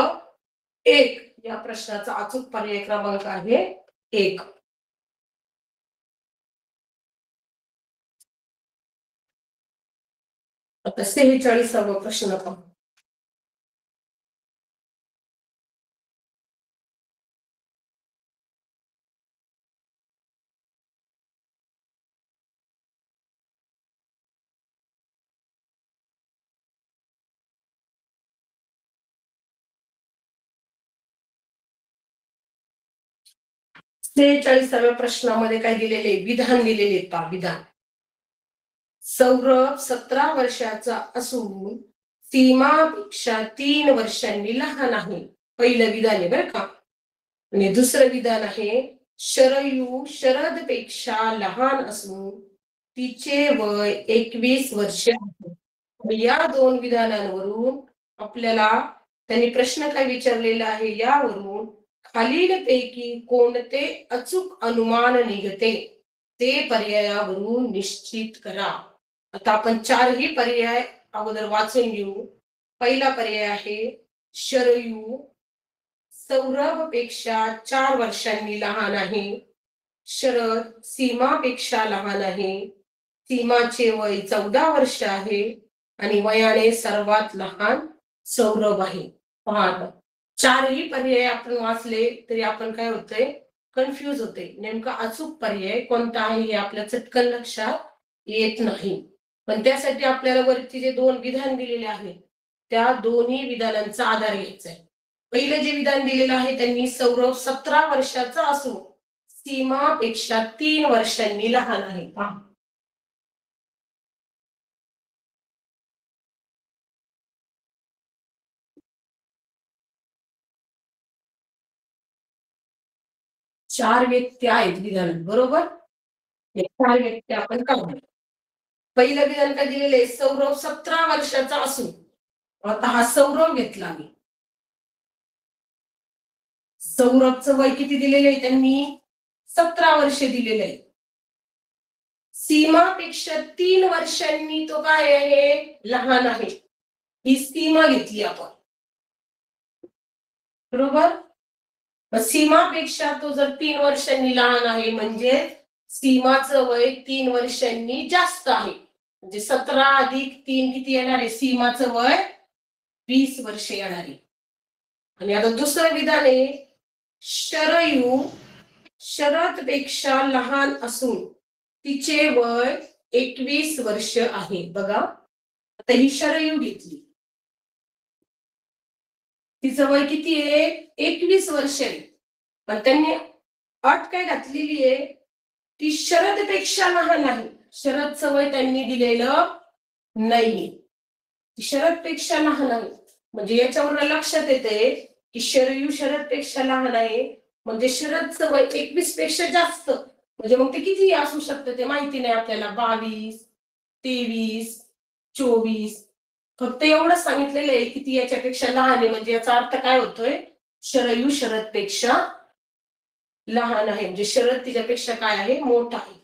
1. या प्रश्नाचा अचूक पर्याय क्रमांक आहे 1. आता 46वा प्रश्न पाहू. च्या प्रश्नामध्ये काय दिलेले? विधान दिलेले पहा. विधान. सौरभ 17 वर्षाचा असून सीमापेक्षा 3 वर्षांनी लहान आहे. पहिलं विधान आहे बरं का. आणि दुसरं विधान आहे शरयू शरदपेक्षा लहान असून तिचे वय 21 वर्ष आहे. या दोन विधानांवरून आपल्याला त्यांनी प्रश्न काय विचारलेला आहे, यावरून खालीलपैकी कोणते अचूक अनुमान निघते ते पर्यायावरून निश्चित करा. आता आपण 4ही पर्याय अगोदर वाचून घेऊ. पहिला पर्याय आहे शरयू सौरभपेक्षा 4 वर्षांनी लहान आहे. शरद सीमापेक्षा लहान आहे. सीमाचे वय 14 वर्ष आहे आणि वयाने सर्वात लहान सौरभ आहे. पहा, 4ही पर्याय आपण वाचले तरी आपण काय होतंय, कन्फ्यूज होते. नेमका अचूक पर्याय कोणता आहे हे आपल्या चटकन लक्षात येत नाही. पण त्यासाठी आपल्याला वरती जे 2 विधान दिलेले आहेत त्या दोन्ही विधानांचा आधार घ्यायचा आहे. पहिलं जे विधान दिलेलं आहे त्यांनी सौरभ 17 वर्षाचा असून सीमापेक्षा 3 वर्षांनी लहान आहे. 4 व्यक्ती आहेत विधानात, बरोबर. हे 4 व्यक्ती आपण काढू. पहिलं विधान काय दिलेलं आहे, सौरव 17 वर्षाचा असून. आता हा सौरव घेतला मी. सौरभचं वय किती दिलेलं आहे त्यांनी, 17 वर्ष दिलेलं आहे. सीमापेक्षा 3 वर्षांनी तो काय आहे, लहान आहे. ही सीमा घेतली आपण, बरोबर. मग सीमापेक्षा तो जर 3 वर्षांनी लहान आहे म्हणजे सीमाचं वय 3 वर्षांनी जास्त आहे. म्हणजे 17 अधिक 3 किती येणार आहे, सीमाचं वय 20 वर्ष येणार आहे. आणि आता दुसरं विधान आहे, शरयू शरदपेक्षा लहान असून तिचे वय 21 वर्ष आहे. बघा, आता ही शरयू घेतली, तिचं वय किती आहे, 21 वर्ष आहे. पण त्यांनी अट काय घातलेली आहे, ती शरदपेक्षा लहान आहे. शरदचं वय त्यांनी दिलेलं नाहीये, ती शरदपेक्षा लहान आहे. म्हणजे याच्यावर लक्षात येते की शरयू शरदपेक्षा लहान आहे, म्हणजे शरदचं वय 21 पेक्षा जास्त. म्हणजे मग ते किती असू शकतं ते माहिती नाही आपल्याला, 22, 23, 24. फक्त एवढंच सांगितलेलं आहे की ती याच्यापेक्षा लहान आहे. म्हणजे याचा अर्थ काय होतोय, शरयू शरदपेक्षा लहान आहे, म्हणजे शरद तिच्यापेक्षा काय आहे, मोठा आहे.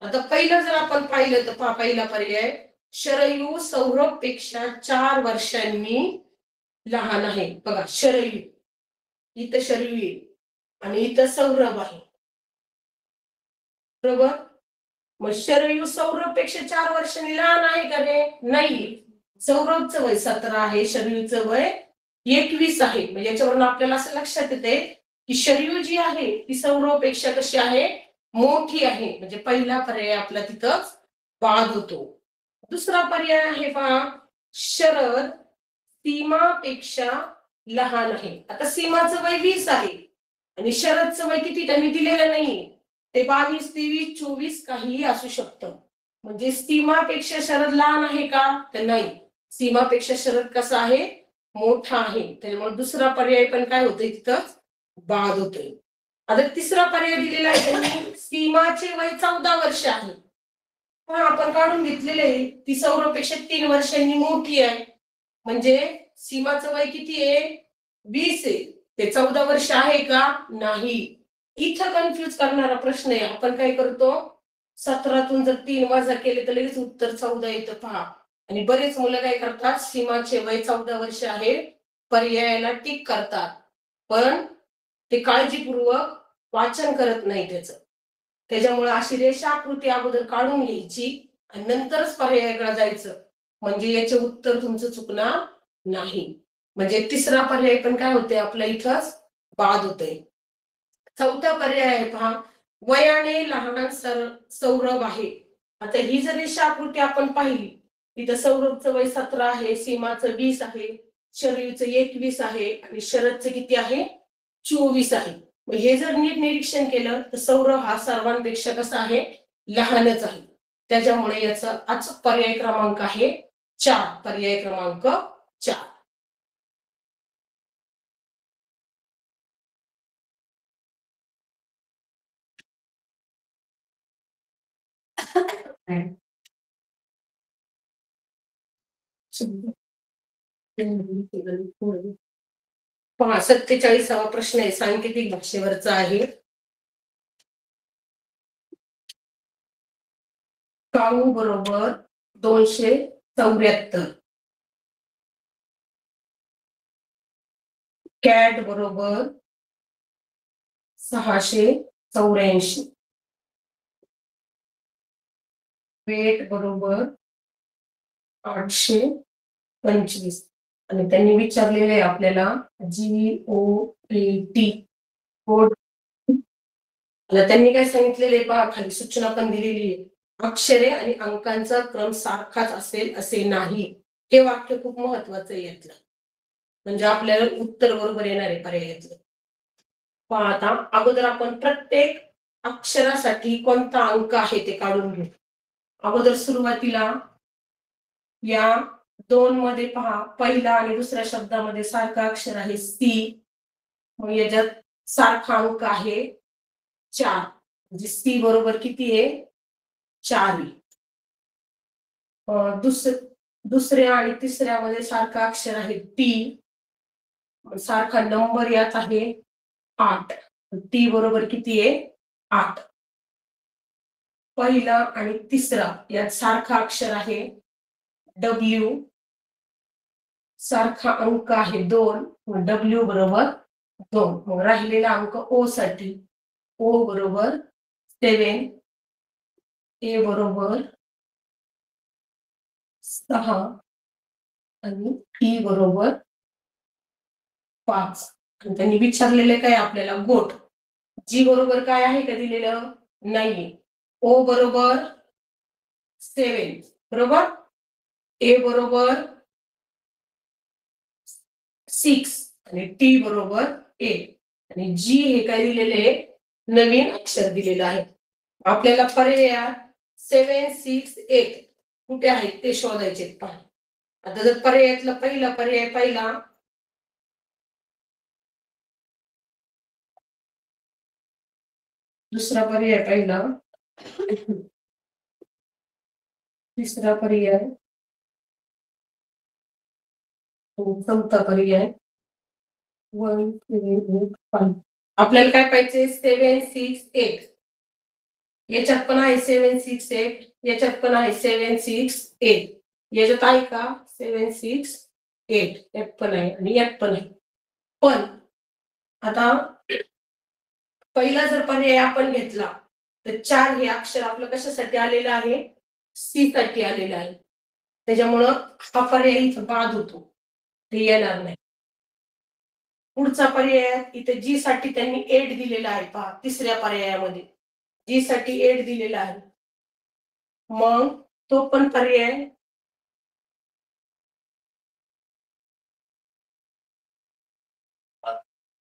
आता पहिलं जर आपण पाहिलं तर पहिला पर्याय, शरयू सौरभ पेक्षा 4 वर्षांनी लहान आहे. बघा, शरयू इथं शरयू आहे आणि इथं सौरभ आहे, बरोबर. मग शरयू सौरभ पेक्षा 4 वर्षांनी लहान आहे का रे, नाही. सौरभचं वय 17 आहे, शरयूचं वय 21 आहे. म्हणजे याच्यावरून आपल्याला असं लक्षात येते की शरयू जी आहे ती सौरभ पेक्षा कशी आहे, मोठी आहे. म्हणजे पहिला पर्याय आपला तिथंच बाद होतो. दुसरा पर्याय आहे पहा, शरद सीमापेक्षा लहान आहे. आता सीमाचं वय 20 आहे आणि शरदचं वय किती त्यांनी दिलेलं नाही, ते 22, 23, 24 काहीही असू शकतं. म्हणजे सीमापेक्षा शरद लहान आहे का, तर नाही. सीमापेक्षा शरद कसा आहे, मोठा आहे. त्यामुळे दुसरा पर्याय पण काय होतोय, तिथं बाद होतोय. आता तिसरा पर्याय दिलेला आहे त्यांनी, सीमाचे वय 14 वर्ष आहे. पण आपण काढून घेतलेले आहे, ती सौरभपेक्षा 3 वर्षांनी मोठी आहे. म्हणजे सीमाचं वय किती आहे, 20 आहे. ते 14 वर्ष आहे का, नाही. इथं कन्फ्युज करणारा प्रश्न आहे. आपण काय करतो, 17तून जर 3 वजा केले तर लगेच उत्तर 14 येतं पहा. आणि बरेच मुलं काय करतात, सीमाचे वय 14 वर्ष आहे पर्यायाला टिक करतात, पण ते काळजीपूर्वक वाचन करत नाही त्याचं. त्याच्यामुळे अशी रेषाकृती अगोदर काढून घ्यायची आणि नंतरच पर्यायाकडे जायचं, म्हणजे याचे उत्तर तुमचं चुकणार नाही. म्हणजे तिसरा पर्याय पण काय होते, आपल्या इथंच बाद होते. चौथा पर्याय आहे पहा, वयाने लहान सौरभ आहे. आता ही जर रेषाकृती आपण पाहिली, तिथं सौरभचं वय 17 आहे, सीमाचं 20 आहे, शरयूचं 21 आहे आणि शरदचं किती आहे, 24 आहे. हे जर नीट निरीक्षण केलं तर सौरभ हा सर्वांपेक्षा कसा आहे, लहानच आहे. त्याच्यामुळे याचा अचूक पर्याय क्रमांक आहे 4. पर्याय क्रमांक 4. पहा, 47वा प्रश्न आहे, सांकेतिक भाषेवरचा आहे. काऊ बरोबर 274, कॅट बरोबर 684, वेट बरोबर 825. आणि त्यांनी विचारलेले आपल्याला GOAT कोड. त्यांनी काय सांगितलेले पहा, खाली सूचना पण दिलेली आहे, अक्षरे आणि अंकांचा क्रम सारखाच असेल असे नाही. हे वाक्य खूप महत्वाचं आहे यातलं, म्हणजे आपल्याला उत्तर बरोबर येणार आहे पर्यायातलं. पहा, आता अगोदर आपण प्रत्येक अक्षरासाठी कोणता अंक आहे ते काढून घेऊ. अगोदर सुरुवातीला या 2 मध्ये पहा, पहिला आणि दुसऱ्या शब्दामध्ये सारखा अक्षर आहे सी, मग याच्यात सारखा अंक आहे 4 म्हणजे सी बरोबर किती आहे 4 आहे. दुसऱ्या आणि तिसऱ्यामध्ये सारखा अक्षर आहे टी, सारखा नंबर यात आहे 8. टी बरोबर किती आहे 8. पहिला आणि तिसरा यात सारखा अक्षर आहे डब्ल्यू, सारखा अंक आहे 2, डब्ल्यू बरोबर 2. मग राहिलेला अंक ओ साठी ओ बरोबर 7, ए बरोबर 6 आणि टी बरोबर 5. आणि त्यांनी विचारलेले काय आपल्याला गोट. जी बरोबर काय आहे का दिलेलं नाहीये. ओ बरोबर 7 बरोबर, ए बरोबर 6 आणि टी बरोबर 8 आणि जी हे काय दिलेले नवीन अक्षर दिलेलं आहे. आपल्याला पर्यायात 7, 6, 8 कुठे आहेत ते शोधायचे. आता जर पर्यायातला पहिला पर्याय पाहिला, दुसरा पर्याय पाहिला, तिसरा पर्याय, चौथा पर्याय 1, 2, 5. आपल्याला काय पाहिजे 7, 6, 8. याच्यात पण आहे 7, 6, 8. याच्यात पण आहे 7, 6, 8. याच्यात आहे का 7, 6, 8. यात पण आहे आणि यात पण आहे. पण आता पहिला जर पर्याय आपण घेतला तर 4 हे अक्षर आपलं कशासाठी आलेलं आहे सी साठी आलेलं आहे. त्याच्यामुळं हा पर्याय इथं बाद होतो, ते येणार नाही. पुढचा पर्याय इथे जी साठी त्यांनी 8 दिलेला आहे पहा, तिसऱ्या पर्यायामध्ये जी साठी 8 दिलेला आहे. मग तो पण पर्याय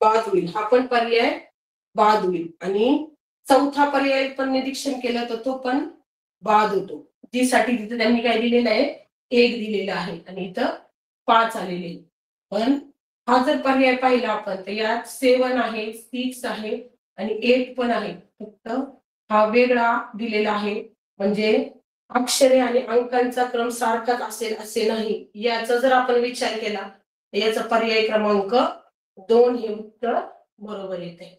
बाद होईल. हा पण पर्याय बाद होईल. आणि चौथा पर्याय पण निरीक्षण केलं तर तो पण बाद होतो. जी साठी तिथे त्यांनी काय दिलेलं आहे 1 दिलेला आहे आणि इथं 5 आलेले आहे. पण हा जर पर्याय पाहिला आपण तर यात 7 आहे, 6 आहे आणि 8 पण आहे. फक्त हा वेगळा दिलेला आहे. म्हणजे अक्षरे आणि अंकांचा क्रम सारखाच असेल असे नाही. याचा जर आपण विचार केला तर याचा पर्याय क्रमांक 2 हे उत्तर बरोबर येते.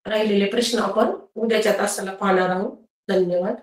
राहिलेले प्रश्न आपण उद्याच्या तासाला पाहणार आहोत. धन्यवाद.